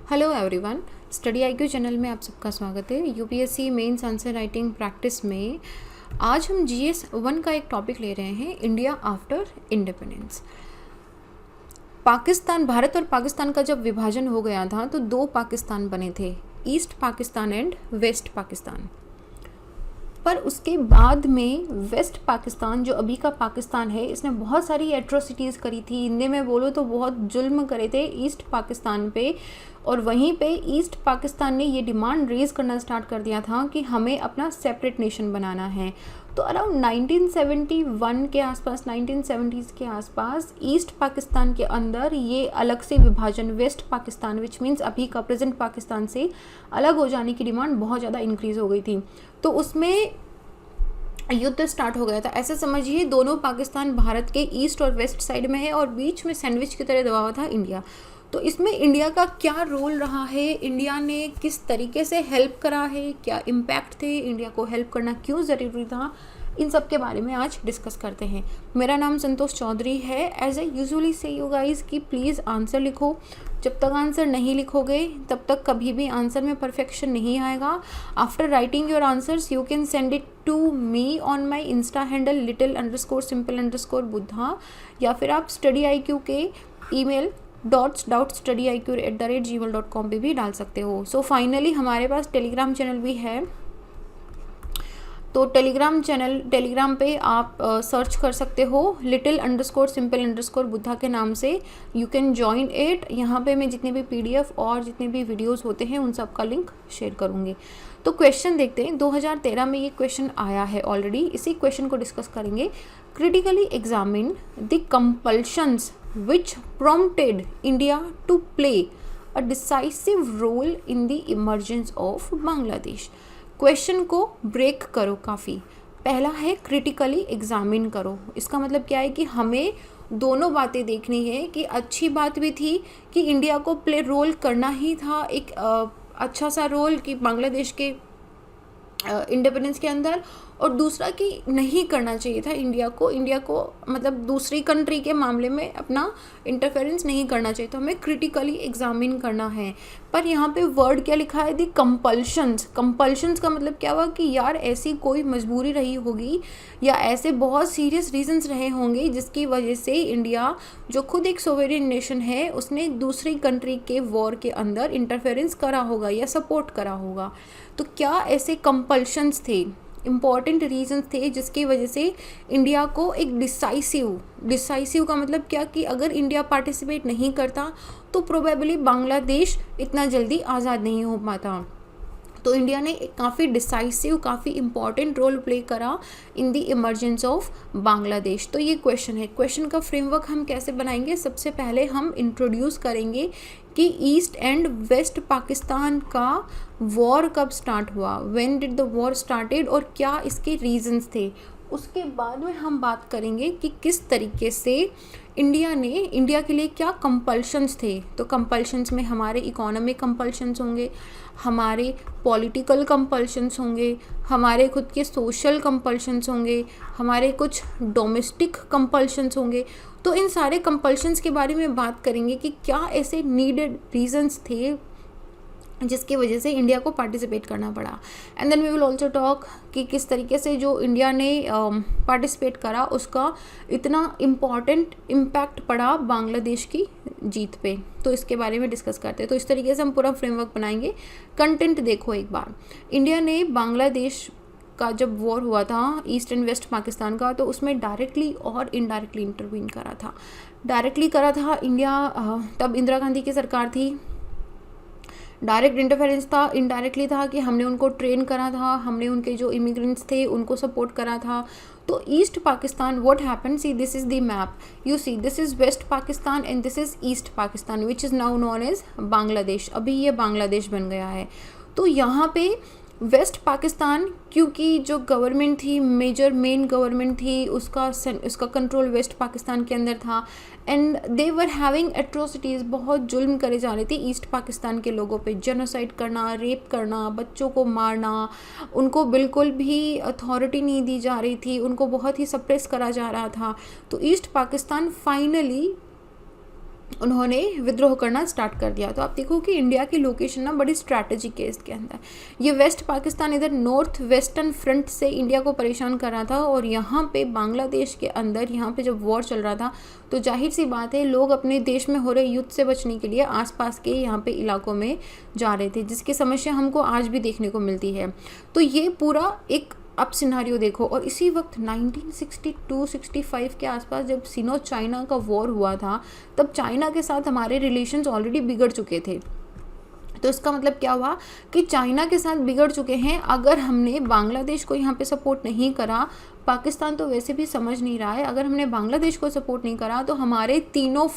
Hello everyone, study IQ channel में आप सबका स्वागत है। UPSC mains answer writing practice में आज हम जीएस 1 का एक टॉपिक ले रहे हैं, India after independence. Pakistan, Bharat और पाकिस्तान का जब विभाजन हो गया था तो दो पाकिस्तान बने थे, east Pakistan and west Pakistan. पर उसके बाद में वेस्ट पाकिस्तान, जो अभी का पाकिस्तान है, इसने बहुत सारी एट्रोसिटीज़ करी थी, हिंदी में बोलो तो बहुत जुल्म करे थे ईस्ट पाकिस्तान पे। और वहीं पे ईस्ट पाकिस्तान ने ये डिमांड रेज़ करना स्टार्ट कर दिया था कि हमें अपना सेपरेट नेशन बनाना है। तो अराउंड 1971 के आसपास, 1970s के आसपास ईस्ट पाकिस्तान के अंदर ये अलग से विभाजन, वेस्ट पाकिस्तान विच मीन्स अभी का प्रेजेंट पाकिस्तान से अलग हो जाने की डिमांड बहुत ज़्यादा इंक्रीज़ हो गई थी। तो उसमें युद्ध स्टार्ट हो गया था। ऐसे समझिए दोनों पाकिस्तान भारत के ईस्ट और वेस्ट साइड में है और बीच में सैंडविच की तरह दबा हुआ था इंडिया। तो इसमें इंडिया का क्या रोल रहा है, इंडिया ने किस तरीके से हेल्प करा है, क्या इम्पैक्ट थे, इंडिया को हेल्प करना क्यों ज़रूरी था, इन सब के बारे में आज डिस्कस करते हैं। मेरा नाम संतोष चौधरी है। एज आई यूजुअली से यू गाइस कि प्लीज़ आंसर लिखो। जब तक आंसर नहीं लिखोगे तब तक कभी भी आंसर में परफेक्शन नहीं आएगा। After writing your answers you can send it to me on my insta handle little_simple_buddha, या फिर आप स्टडी आई क्यू के ईमेल doubtstudyIQ@gmail.com पे भी डाल सकते हो। सो फाइनली हमारे पास टेलीग्राम चैनल भी है। तो टेलीग्राम पे आप सर्च कर सकते हो little_simple_buddha के नाम से। You can join it. यहाँ पे मैं जितने भी PDF और जितने भी वीडियोस होते हैं उन सब का लिंक शेयर करूँगी। तो क्वेश्चन देखते हैं। 2013 में ये क्वेश्चन आया है ऑलरेडी, इसी क्वेश्चन को डिस्कस करेंगे। Critically examine the compulsions which prompted India to play a decisive role in the emergence of Bangladesh। Question को ब्रेक करो काफ़ी। पहला है क्रिटिकली एग्जामिन करो। इसका मतलब क्या है कि हमें दोनों बातें देखनी है कि अच्छी बात भी थी कि इंडिया को प्ले रोल करना ही था, एक अच्छा सा रोल कि बांग्लादेश के इंडिपेंडेंस के अंदर, और दूसरा कि नहीं करना चाहिए था इंडिया को मतलब दूसरी कंट्री के मामले में अपना इंटरफेरेंस नहीं करना चाहिए था, हमें क्रिटिकली एग्जामिन करना है। पर यहाँ पे वर्ड क्या लिखा है, दी कंपल्शंस। कंपल्शंस का मतलब क्या हुआ कि यार ऐसी कोई मजबूरी रही होगी या ऐसे बहुत सीरियस रीजंस रहे होंगे जिसकी वजह से इंडिया, जो खुद एक सोवेरियन नेशन है, उसने दूसरी कंट्री के वॉर के अंदर इंटरफेरेंस करा होगा या सपोर्ट करा होगा। तो क्या ऐसे कंपल्शंस थे, इम्पॉर्टेंट रीजंस थे जिसकी वजह से इंडिया को एक डिसाइसिव का मतलब क्या कि अगर इंडिया पार्टिसिपेट नहीं करता तो प्रोबेबली बांग्लादेश इतना जल्दी आज़ाद नहीं हो पाता। तो इंडिया ने काफ़ी डिसाइसिव, काफ़ी इम्पॉर्टेंट रोल प्ले करा in the emergence of Bangladesh. तो ये क्वेश्चन है। क्वेश्चन का फ्रेमवर्क हम कैसे बनाएंगे, सबसे पहले हम इंट्रोड्यूस करेंगे कि ईस्ट एंड वेस्ट पाकिस्तान का वॉर कब स्टार्ट हुआ, when did the war started, और क्या इसके रीजंस थे। उसके बाद में हम बात करेंगे कि किस तरीके से इंडिया के लिए क्या कंपल्शंस थे। तो कंपल्शंस में हमारे इकोनॉमिक कंपल्शंस होंगे, हमारे पॉलिटिकल कंपल्शंस होंगे, हमारे खुद के सोशल कंपल्शंस होंगे, हमारे कुछ डोमेस्टिक कंपल्शंस होंगे। तो इन सारे कंपल्शंस के बारे में बात करेंगे कि क्या ऐसे नीडेड रीजंस थे जिसकी वजह से इंडिया को पार्टिसिपेट करना पड़ा। And then we will also talk कि किस तरीके से जो इंडिया ने पार्टिसिपेट करा उसका इतना इम्पॉर्टेंट इम्पैक्ट पड़ा बांग्लादेश की जीत पे। तो इसके बारे में डिस्कस करते हैं। तो इस तरीके से हम पूरा फ्रेमवर्क बनाएंगे। कंटेंट देखो एक बार। इंडिया ने बांग्लादेश का जब वॉर हुआ था ईस्ट एंड वेस्ट पाकिस्तान का, तो उसमें डायरेक्टली और इनडायरेक्टली इंटरवीन करा था। डायरेक्टली करा था इंडिया, तब इंदिरा गांधी की सरकार थी, डायरेक्ट इंटरफेरेंस था। इनडायरेक्टली था कि हमने उनको ट्रेन करा था, हमने उनके जो इमिग्रेंट्स थे उनको सपोर्ट करा था। तो east Pakistan, what happened, see this is the map, you see this is west Pakistan and this is east Pakistan which is now known as Bangladesh. अभी ये बांग्लादेश बन गया है। तो यहाँ पे वेस्ट पाकिस्तान, क्योंकि जो गवर्नमेंट थी, मेन गवर्नमेंट थी, उसका कंट्रोल वेस्ट पाकिस्तान के अंदर था। And they were having atrocities, बहुत जुल्म करे जा रहे थे ईस्ट पाकिस्तान के लोगों पे, जेनोसाइड करना, रेप करना, बच्चों को मारना, उनको बिल्कुल भी अथॉरिटी नहीं दी जा रही थी, उनको बहुत ही सप्रेस करा जा रहा था। तो ईस्ट पाकिस्तान फाइनली उन्होंने विद्रोह करना स्टार्ट कर दिया। तो आप देखो कि इंडिया की लोकेशन ना बड़ी स्ट्रैटेजिक है इसके अंदर। ये वेस्ट पाकिस्तान इधर नॉर्थ वेस्टर्न फ्रंट से इंडिया को परेशान कर रहा था, और यहाँ पे बांग्लादेश के अंदर यहाँ पे जब वॉर चल रहा था तो जाहिर सी बात है लोग अपने देश में हो रहे युद्ध से बचने के लिए आसपास के यहाँ पे इलाकों में जा रहे थे, जिसकी समस्या हमको आज भी देखने को मिलती है। तो ये पूरा एक अब सिनारियो देखो। और इसी वक्त 1962-65 के आसपास जब सिनो चाइना का वॉर हुआ था, तब चाइना के साथ हमारे रिलेशंस ऑलरेडी बिगड़ चुके थे। तो इसका मतलब क्या हुआ कि चाइना के साथ बिगड़ चुके हैं। अगर हमने बांग्लादेश को यहाँ पे सपोर्ट नहीं करा, पाकिस्तान तो वैसे भी समझ नहीं रहा है, अगर हमने बांग्लादेश को सपोर्ट नहीं करा तो हमारे तीनों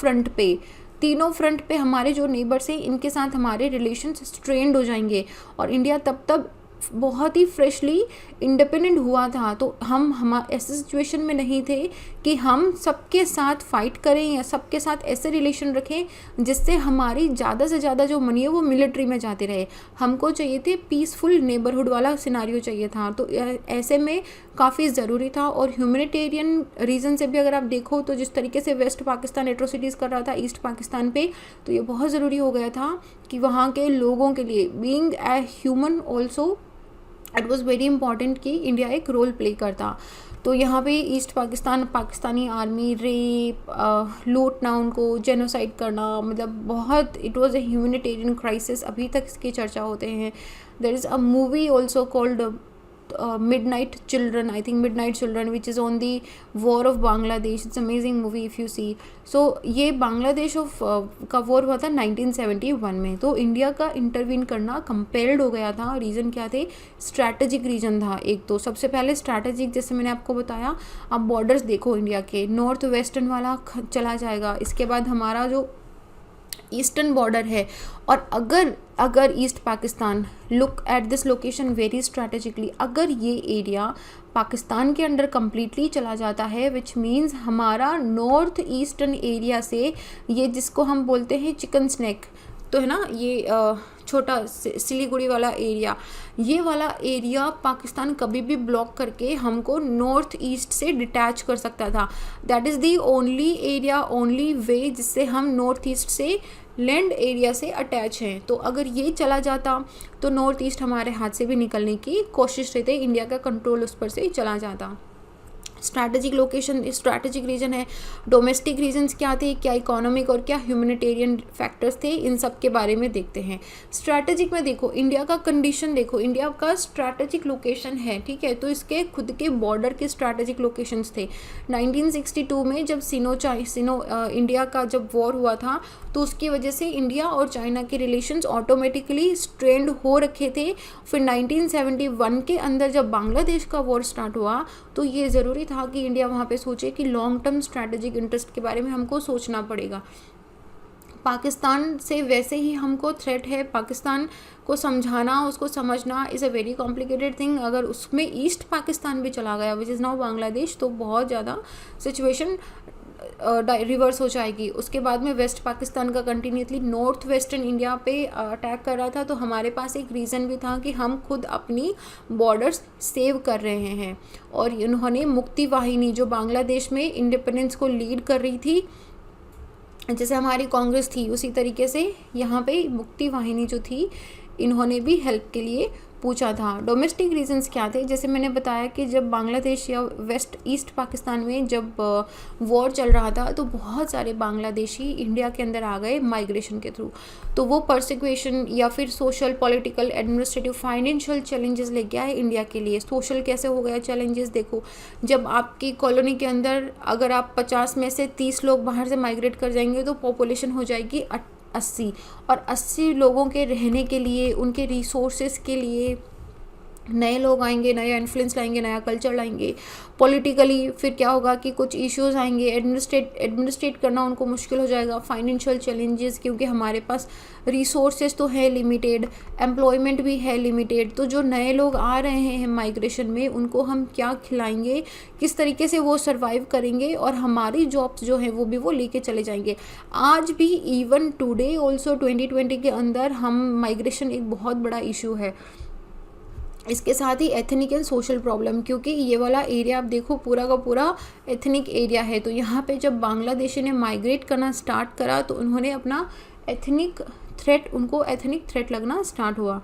फ्रंट पे हमारे जो नेबर्स हैं इनके साथ हमारे रिलेशंस स्ट्रेंड हो जाएंगे। और इंडिया तब बहुत ही फ्रेशली इंडिपेंडेंट हुआ था, तो हम ऐसे सिचुएशन में नहीं थे कि हम सबके साथ फाइट करें या सबके साथ ऐसे रिलेशन रखें जिससे हमारी ज़्यादा से ज़्यादा जो मनी है वो मिलिट्री में जाते रहे। हमको चाहिए थे पीसफुल नेबरहुड वाला सिनारियो चाहिए था। तो ऐसे में काफ़ी ज़रूरी था। और ह्यूमैनिटेरियन रीज़न से भी अगर आप देखो तो जिस तरीके से वेस्ट पाकिस्तान एट्रोसिटीज़ कर रहा था ईस्ट पाकिस्तान पे, तो ये बहुत ज़रूरी हो गया था कि वहाँ के लोगों के लिए being a human also it was very important कि इंडिया एक रोल प्ले करता। तो यहाँ पे east Pakistan Pakistani army rape लूटना, उनको जेनोसाइड करना, मतलब बहुत it was a humanitarian crisis. अभी तक इसकी चर्चा होते हैं। There is a movie also called Midnight Children, I think Midnight Children, which is on the war of Bangladesh. It's amazing movie if you see. So ये बांग्लादेश का war हुआ था 1971 में। तो इंडिया का इंटरवीन करना कंपेल्ड हो गया था। रीज़न क्या थे? स्ट्रैटेजिक रीजन था एक। तो सबसे पहले स्ट्रैटेजिक, जैसे मैंने आपको बताया, आप बॉर्डर्स देखो इंडिया के, नॉर्थ वेस्टर्न वाला चला जाएगा, इसके बाद हमारा जो ईस्टर्न बॉर्डर है। और अगर east Pakistan, look at this location very strategically, अगर ये एरिया पाकिस्तान के अंडर कम्प्लीटली चला जाता है, विच मीन्स हमारा नॉर्थ ईस्टर्न एरिया से, ये जिसको हम बोलते हैं चिकन स्नैक, तो है ना ये छोटा सिलीगुड़ी वाला एरिया, ये वाला एरिया पाकिस्तान कभी भी ब्लॉक करके हमको नॉर्थ ईस्ट से डिटैच कर सकता था। That is the only area, only way जिससे हम नॉर्थ ईस्ट से लैंड एरिया से अटैच हैं। तो अगर ये चला जाता तो नॉर्थ ईस्ट हमारे हाथ से भी निकलने की कोशिश रहती, इंडिया का कंट्रोल उस पर से चला जाता। स्ट्रैटेजिक लोकेशन, स्ट्रैटेजिक रीजन है। डोमेस्टिक रीजन्स क्या थे, क्या इकोनॉमिक और क्या ह्यूमैनिटेरियन फैक्टर्स थे, इन सब के बारे में देखते हैं। स्ट्रैटेजिक में देखो इंडिया का कंडीशन, देखो इंडिया का स्ट्रैटेजिक लोकेशन है, ठीक है, तो इसके खुद के बॉर्डर के स्ट्रैटेजिक लोकेशंस थे। 1962 में जब सिनो इंडिया का जब वॉर हुआ था, तो उसकी वजह से इंडिया और चाइना के रिलेशंस ऑटोमेटिकली स्ट्रेंड हो रखे थे। फिर 1971 के अंदर जब बांग्लादेश का वॉर स्टार्ट हुआ, तो ये ज़रूरी था कि इंडिया वहाँ पे सोचे कि लॉन्ग टर्म स्ट्रैटेजिक इंटरेस्ट के बारे में हमको सोचना पड़ेगा। पाकिस्तान से वैसे ही हमको थ्रेट है, पाकिस्तान को समझाना, उसको समझना is a very complicated thing. अगर उसमें ईस्ट पाकिस्तान भी चला गया, विच इज़ नाउ बांग्लादेश, तो बहुत ज़्यादा सिचुएशन रिवर्स हो जाएगी। उसके बाद में वेस्ट पाकिस्तान का कंटिन्यूसली नॉर्थ वेस्टर्न इंडिया पे अटैक कर रहा था, तो हमारे पास एक रीज़न भी था कि हम खुद अपनी बॉर्डर्स सेव कर रहे हैं। और इन्होंने मुक्ति वाहिनी जो बांग्लादेश में इंडिपेंडेंस को लीड कर रही थी, जैसे हमारी कांग्रेस थी, उसी तरीके से यहाँ पे मुक्ति वाहिनी जो थी, इन्होंने भी हेल्प के लिए पूछा था। डोमेस्टिक रीजंस क्या थे, जैसे मैंने बताया कि जब बांग्लादेश या वेस्ट ईस्ट पाकिस्तान में जब वॉर चल रहा था, तो बहुत सारे बांग्लादेशी इंडिया के अंदर आ गए माइग्रेशन के थ्रू। तो वो परसिक्यूशन या फिर social, political, administrative, financial challenges लेके आए इंडिया के लिए। सोशल कैसे हो गया चैलेंजेस, देखो जब आपकी कॉलोनी के अंदर अगर आप 50 में से 30 लोग बाहर से माइग्रेट कर जाएंगे, तो पॉपुलेशन हो जाएगी 80, और 80 लोगों के रहने के लिए, उनके रिसोर्सेज के लिए नए लोग आएंगे, नया इन्फ्लुएंस लाएंगे, नया कल्चर लाएंगे। पॉलिटिकली फिर क्या होगा कि कुछ इश्यूज आएंगे, एडमिनिस्ट्रेट करना उनको मुश्किल हो जाएगा। फाइनेंशियल चैलेंजेस, क्योंकि हमारे पास रिसोर्सेज तो है लिमिटेड, एम्प्लॉयमेंट भी है लिमिटेड। तो जो नए लोग आ रहे हैं माइग्रेशन में, उनको हम क्या खिलाएंगे, किस तरीके से वो सर्वाइव करेंगे, और हमारी जॉब्स जो हैं वो लेके चले जाएंगे। आज भी इवन टुडे ऑल्सो 2020 के अंदर हम माइग्रेशन एक बहुत बड़ा इशू है। इसके साथ ही एथनिक एंड सोशल प्रॉब्लम, क्योंकि ये वाला एरिया आप देखो पूरा का पूरा एथनिक एरिया है। तो यहाँ पे जब बांग्लादेशी ने माइग्रेट करना स्टार्ट करा तो उन्होंने अपना एथनिक थ्रेट लगना स्टार्ट हुआ।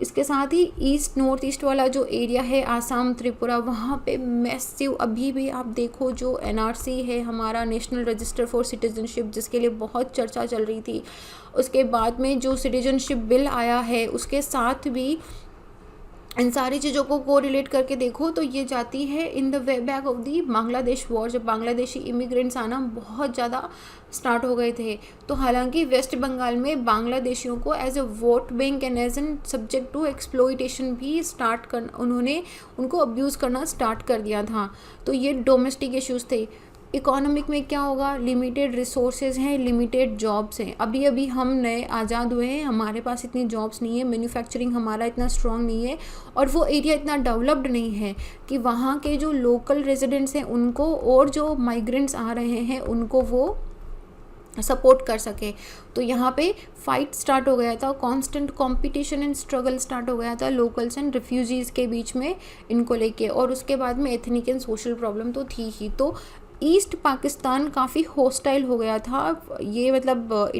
इसके साथ ही ईस्ट नॉर्थ ईस्ट वाला जो एरिया है आसाम त्रिपुरा, वहाँ पे मैसिव अभी भी आप देखो जो एनआरसी है हमारा नेशनल रजिस्टर फॉर सिटीजनशिप, जिसके लिए बहुत चर्चा चल रही थी, उसके बाद में जो सिटीजनशिप बिल आया है उसके साथ भी इन सारी चीज़ों को कोरिलेट करके देखो तो ये जाती है in the way back of the Bangladesh war, जब बांग्लादेशी इमिग्रेंट्स आना बहुत ज़्यादा स्टार्ट हो गए थे। तो हालांकि वेस्ट बंगाल में बांग्लादेशियों को as a vote bank and as an subject to exploitation भी उन्होंने उनको अब्यूज़ करना स्टार्ट कर दिया था। तो ये डोमेस्टिक इश्यूज़ थे। इकोनॉमिक में क्या होगा, लिमिटेड रिसोर्सेज हैं, लिमिटेड जॉब्स हैं। अभी अभी हम नए आज़ाद हुए हैं, हमारे पास इतनी जॉब्स नहीं है, मैन्युफैक्चरिंग हमारा इतना स्ट्रॉन्ग नहीं है और वो एरिया इतना डेवलप्ड नहीं है कि वहाँ के जो लोकल रेजिडेंट्स हैं उनको और जो माइग्रेंट्स आ रहे हैं उनको वो सपोर्ट कर सके। तो यहाँ पे फाइट स्टार्ट हो गया था, constant competition and struggle start हो गया था लोकल्स एंड रिफ्यूजीज़ के बीच में इनको लेके। और उसके बाद में एथनिक एंड सोशल प्रॉब्लम तो थी ही। तो ईस्ट पाकिस्तान काफ़ी हॉस्टाइल हो गया था, ये मतलब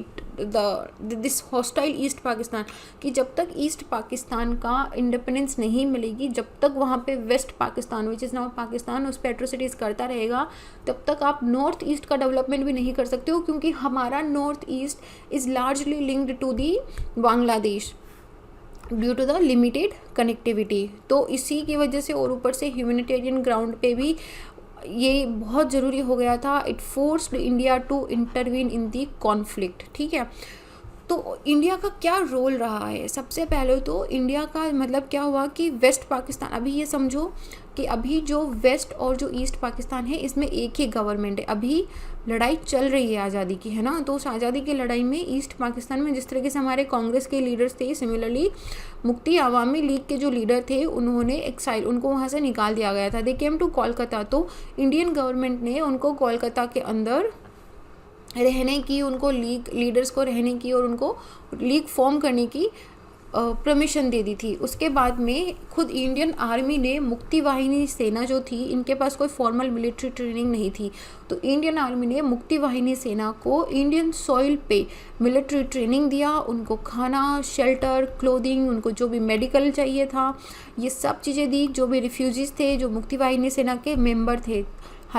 दिस हॉस्टाइल ईस्ट पाकिस्तान कि जब तक ईस्ट पाकिस्तान का इंडिपेंडेंस नहीं मिलेगी, जब तक वहाँ पे west Pakistan which is now Pakistan उस पर एट्रोसिटीज़ करता रहेगा, तब तक आप नॉर्थ ईस्ट का डेवलपमेंट भी नहीं कर सकते हो, क्योंकि हमारा north east is largely linked to the Bangladesh due to the limited connectivity. तो इसी की वजह से और ऊपर से ह्यूमैनिटेरियन ग्राउंड पे भी ये बहुत ज़रूरी हो गया था। It forced India to intervene in the conflict. ठीक है, तो इंडिया का क्या रोल रहा है? सबसे पहले तो इंडिया का मतलब क्या हुआ कि वेस्ट पाकिस्तान, अभी ये समझो कि अभी जो वेस्ट और जो ईस्ट पाकिस्तान है इसमें एक ही गवर्नमेंट है। अभी लड़ाई चल रही है आज़ादी की, है ना। तो उस आज़ादी की लड़ाई में ईस्ट पाकिस्तान में जिस तरीके से हमारे कांग्रेस के लीडर्स थे, सिमिलरली मुक्ति अवामी लीग के जो लीडर थे उन्होंने एक्साइल उनको वहाँ से निकाल दिया गया था। दे केम टू कोलकाता। तो इंडियन गवर्नमेंट ने उनको कोलकाता के अंदर रहने की, उनको लीडर्स को रहने की और उनको लीग फॉर्म करने की परमिशन दे दी थी। उसके बाद में खुद इंडियन आर्मी ने मुक्ति वाहिनी सेना जो थी, इनके पास कोई फॉर्मल मिलिट्री ट्रेनिंग नहीं थी, तो इंडियन आर्मी ने मुक्ति वाहिनी सेना को इंडियन सॉइल पे मिलिट्री ट्रेनिंग दिया, उनको खाना, शेल्टर, क्लोथिंग, उनको जो भी मेडिकल चाहिए था ये सब चीज़ें दी। जो भी रिफ्यूजीज़ थे जो मुक्ति वाहिनी सेना के मेंबर थे,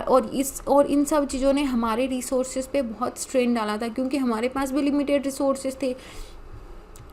और इन सब चीज़ों ने हमारे रिसोर्सेज पे बहुत स्ट्रेन डाला था, क्योंकि हमारे पास भी लिमिटेड रिसोर्सेज थे।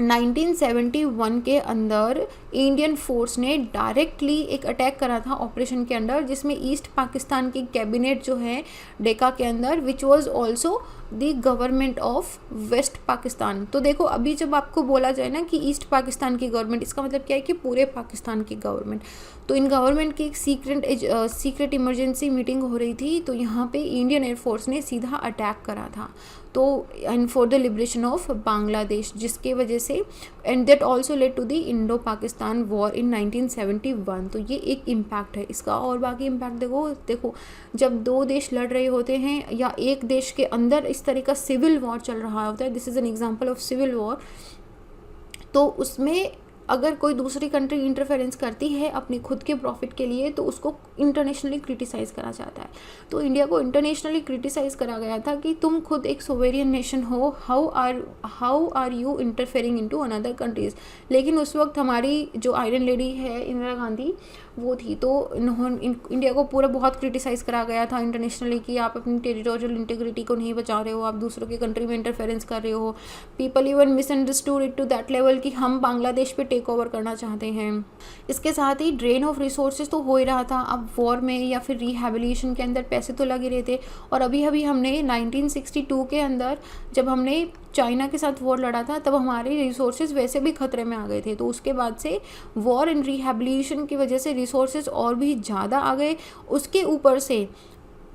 1971 के अंदर इंडियन फोर्स ने डायरेक्टली एक अटैक करा था ऑपरेशन के अंदर, जिसमें ईस्ट पाकिस्तान की कैबिनेट जो है डेका के अंदर, which was also the government of west Pakistan. तो देखो अभी जब आपको बोला जाए ना कि ईस्ट पाकिस्तान की गवर्नमेंट, इसका मतलब क्या है कि पूरे पाकिस्तान की गवर्नमेंट। तो इन गवर्नमेंट की एक सीक्रेट इमरजेंसी मीटिंग हो रही थी, तो यहाँ पे इंडियन एयरफोर्स ने सीधा अटैक करा था, तो and for the liberation of Bangladesh, जिसके वजह से and that also led to the Indo Pakistan war in 1971। तो ये एक इम्पैक्ट है इसका। और बाकी इम्पैक्ट देखो जब दो देश लड़ रहे होते हैं या एक देश के अंदर इस तरह का सिविल वॉर चल रहा होता है, this is an example of civil war, तो उसमें अगर कोई दूसरी कंट्री इंटरफेरेंस करती है अपनी खुद के प्रॉफिट के लिए तो उसको इंटरनेशनली क्रिटिसाइज़ करा जाता है। तो इंडिया को इंटरनेशनली क्रिटिसाइज़ करा गया था कि तुम खुद एक सोवेरियन नेशन हो, how are you interfering into another countries. लेकिन उस वक्त हमारी जो आयरन लेडी है इंदिरा गांधी वो थी, तो इंडिया को पूरा बहुत क्रिटिसाइज़ करा गया था इंटरनेशनली कि आप अपनी टेरिटोरियल इंटीग्रिटी को नहीं बचा रहे हो, आप दूसरों के कंट्री में इंटरफेरेंस कर रहे हो। People even misunderstood it to that level कि हम बांग्लादेश पे टेक ओवर करना चाहते हैं। इसके साथ ही ड्रेन ऑफ रिसोर्सेज तो हो ही रहा था। अब वॉर में या फिर रिहेबिलिटेशन के अंदर पैसे तो लगे रहे थे, और अभी हमने 1962 के अंदर जब हमने चाइना के साथ वॉर लड़ा था तब हमारे रिसोर्सेज वैसे भी खतरे में आ गए थे। तो उसके बाद से वॉर एंड रिहेबिलिटेशन की वजह से रिसोर्सेज और भी ज़्यादा आ गए। उसके ऊपर से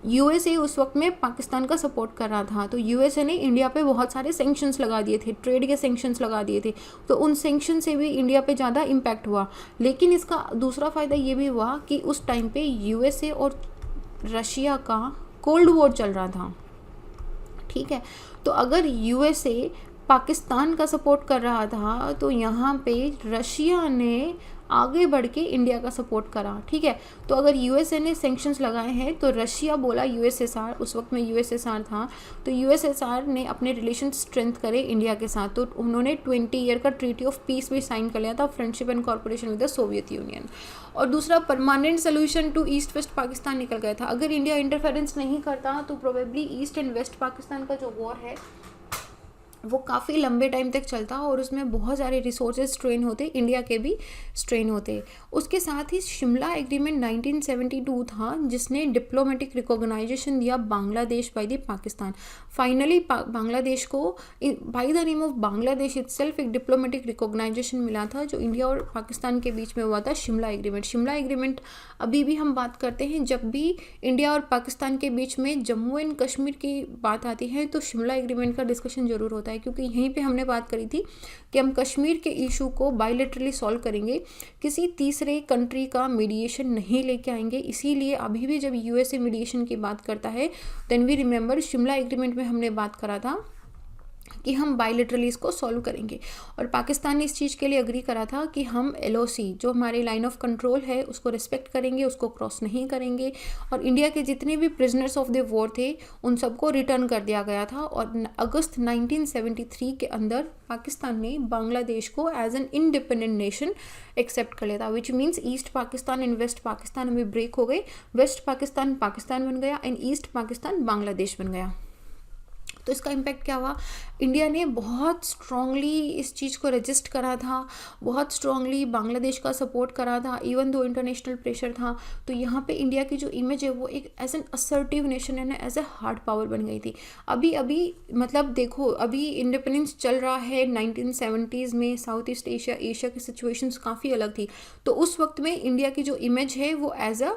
यूएसए उस वक्त में पाकिस्तान का सपोर्ट कर रहा था, तो यूएसए ने इंडिया पे बहुत सारे सैंक्शंस लगा दिए थे, ट्रेड के सैंक्शंस लगा दिए थे, तो उन सैंक्शन से भी इंडिया पे ज़्यादा इम्पैक्ट हुआ। लेकिन इसका दूसरा फ़ायदा ये भी हुआ कि उस टाइम पे यूएसए और रशिया का कोल्ड वॉर चल रहा था। ठीक है, तो अगर यूएसए पाकिस्तान का सपोर्ट कर रहा था, तो यहाँ पे रशिया ने आगे बढ़ के इंडिया का सपोर्ट करा, ठीक है। तो अगर यूएसए ने सैंक्शंस लगाए हैं तो रशिया बोला यूएसएसआर, उस वक्त में यूएसएसआर था, तो यूएसएसआर ने अपने रिलेशन स्ट्रेंथ करे इंडिया के साथ, तो उन्होंने 20 ईयर का ट्रीटी ऑफ पीस भी साइन कर लिया था, friendship and corporation with the Soviet Union. और दूसरा, permanent solution to east west Pakistan निकल गया था। अगर इंडिया इंटरफेरेंस नहीं करता तो probably east and west Pakistan का जो वॉर है वो काफ़ी लंबे टाइम तक चलता और उसमें बहुत सारे रिसोर्सेज स्ट्रेन होते, इंडिया के भी स्ट्रेन होते। उसके साथ ही शिमला एग्रीमेंट 1972 था, जिसने डिप्लोमेटिक रिकॉग्नाइजेशन दिया Bangladesh by the Pakistan. Finally Bangladesh को by the name of Bangladesh itself एक डिप्लोमेटिक रिकॉग्नाइजेशन मिला था, जो इंडिया और पाकिस्तान के बीच में हुआ था, शिमला एग्रीमेंट। शिमला एग्रीमेंट अभी भी हम बात करते हैं, जब भी इंडिया और पाकिस्तान के बीच में जम्मू एंड कश्मीर की बात आती है तो शिमला एग्रीमेंट का डिस्कशन जरूर होता है, क्योंकि यहीं पे हमने बात करी थी कि हम कश्मीर के इशू को बायलैटरली सॉल्व करेंगे, किसी तीसरे कंट्री का मीडिएशन नहीं लेके आएंगे। इसीलिए अभी भी जब यूएसए मीडिएशन की बात करता है, then we remember Shimla agreement में हमने बात करा था कि हम बायलैटरली इसको सॉल्व करेंगे, और पाकिस्तान ने इस चीज़ के लिए अग्री करा था कि हम एलओसी जो हमारी लाइन ऑफ कंट्रोल है उसको रिस्पेक्ट करेंगे, उसको क्रॉस नहीं करेंगे, और इंडिया के जितने भी प्रिजनर्स ऑफ द वॉर थे उन सबको रिटर्न कर दिया गया था। और अगस्त 1973 के अंदर पाकिस्तान ने बांग्लादेश को as an independent nation accept कर लिया था, which means east Pakistan and west Pakistan हमें ब्रेक हो गए, वेस्ट पाकिस्तान पाकिस्तान बन गया एंड ईस्ट पाकिस्तान बांग्लादेश बन गया। तो इसका इम्पैक्ट क्या हुआ, इंडिया ने बहुत स्ट्रांगली इस चीज़ को रजिस्ट करा था, बहुत स्ट्रांगली बांग्लादेश का सपोर्ट करा था, इवन दो इंटरनेशनल प्रेशर था। तो यहाँ पे इंडिया की जो इमेज है वो एक एज एन असर्टिव नेशन है ना, एज ए हार्ड पावर बन गई थी। अभी मतलब देखो, अभी इंडिपेंडेंस चल रहा है 1970s में, साउथ ईस्ट एशिया की सिचुएशंस काफ़ी अलग थी, तो उस वक्त में इंडिया की जो इमेज है वो एज अ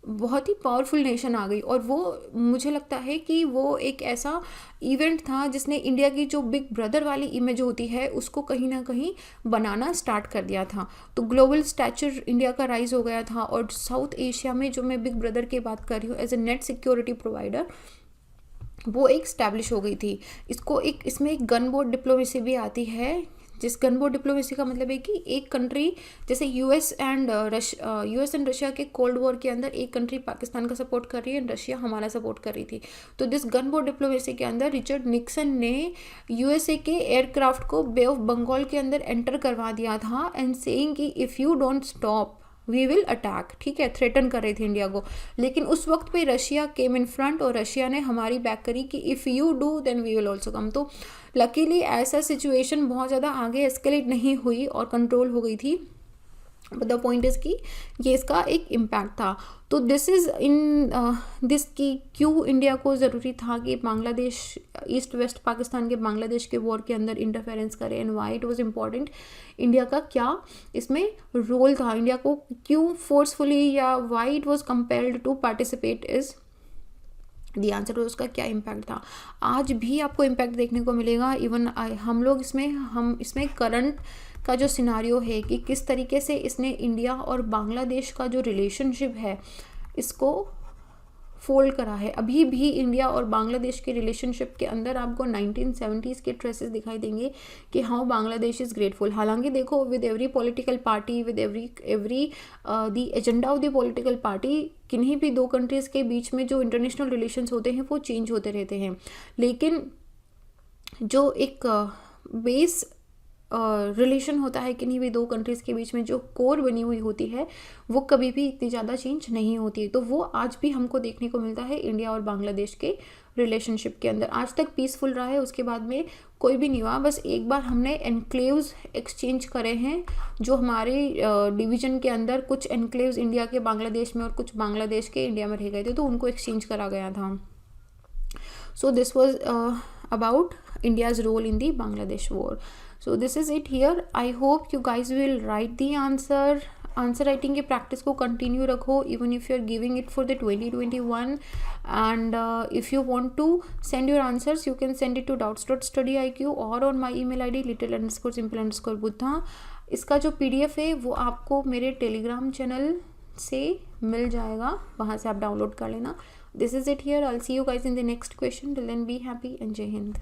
बहुत ही पावरफुल नेशन आ गई। और वो मुझे लगता है कि वो एक ऐसा इवेंट था जिसने इंडिया की जो बिग ब्रदर वाली इमेज होती है उसको कहीं ना कहीं बनाना स्टार्ट कर दिया था। तो ग्लोबल स्टैचर इंडिया का राइज हो गया था, और साउथ एशिया में जो मैं बिग ब्रदर की बात कर रही हूँ as a net security provider, वो एक स्टैब्लिश हो गई थी। इसमें एक गन बोर्ड डिप्लोमेसी भी आती है, जिस गन बोर्ड डिप्लोमेसी का मतलब है कि एक कंट्री, जैसे यूएस एंड रशिया के कोल्ड वॉर के अंदर एक कंट्री पाकिस्तान का सपोर्ट कर रही है एंड रशिया हमारा सपोर्ट कर रही थी। तो दिस गन बोर्ड डिप्लोमेसी के अंदर रिचर्ड निक्सन ने यूएसए के एयरक्राफ्ट को बे ऑफ बंगाल के अंदर एंटर करवा दिया था एंड सेइंग कि if you don't stop we will attack, ठीक है, थ्रेटन कर रही थी इंडिया को। लेकिन उस वक्त पे रशिया केम इन फ्रंट और रशिया ने हमारी बैक करी कि if you do then we will also come. तो लकीली ऐसा सिचुएशन बहुत ज़्यादा आगे एस्केलेट नहीं हुई और कंट्रोल हो गई थी, बट द पॉइंट इज़ कि ये इसका एक इम्पैक्ट था। तो दिस इज़ इन दिस की क्यों इंडिया को ज़रूरी था कि बांग्लादेश, ईस्ट वेस्ट पाकिस्तान के बांग्लादेश के वॉर के अंदर इंटरफेरेंस करे, and Y it was important, India का क्या इसमें रोल था, इंडिया को क्यों फोर्सफुली या why it was compelled to participate is the answer. उसका क्या इम्पैक्ट था, आज भी आपको इम्पैक्ट देखने को मिलेगा। इवन हम इसमें करंट का जो सिनारियो है कि किस तरीके से इसने इंडिया और बांग्लादेश का जो रिलेशनशिप है इसको फोल्ड करा है। अभी भी इंडिया और बांग्लादेश के रिलेशनशिप के अंदर आपको 1970s के ट्रेसेस दिखाई देंगे कि हाउ बांग्लादेश इज़ ग्रेटफुल। हालांकि देखो, with every political party, with every the agenda of the political party, किन्हीं भी दो कंट्रीज़ के बीच में जो इंटरनेशनल रिलेशंस होते हैं वो चेंज होते रहते हैं, लेकिन जो एक बेस रिलेशन होता है किन्हीं भी दो कंट्रीज़ के बीच में, जो कोर बनी हुई होती है, वो कभी भी इतनी ज़्यादा चेंज नहीं होती है। तो वो आज भी हमको देखने को मिलता है इंडिया और बांग्लादेश के रिलेशनशिप के अंदर। आज तक पीसफुल रहा है, उसके बाद में कोई भी नहीं हुआ। बस एक बार हमने एनक्लेव्स एक्सचेंज करे हैं, जो हमारे डिवीज़न के अंदर कुछ एनक्लेव्स इंडिया के बांग्लादेश में और कुछ बांग्लादेश के इंडिया में रह गए थे, तो उनको एक्सचेंज करा गया था। So this was about India's role in the Bangladesh war. So this is it here. I hope you guys will write the answer writing की प्रैक्टिस को कंटिन्यू रखो, even if you are giving it for the 2021, and if you want to send your answers you can send it to doubts.studyiq और on my email ID little_simple_buddha। इसका जो PDF है वो आपको मेरे टेलीग्राम चैनल से मिल जाएगा, वहाँ से आप डाउनलोड कर लेना। This is it here. I will see you guys in the next question. Till then be happy and Jai Hind.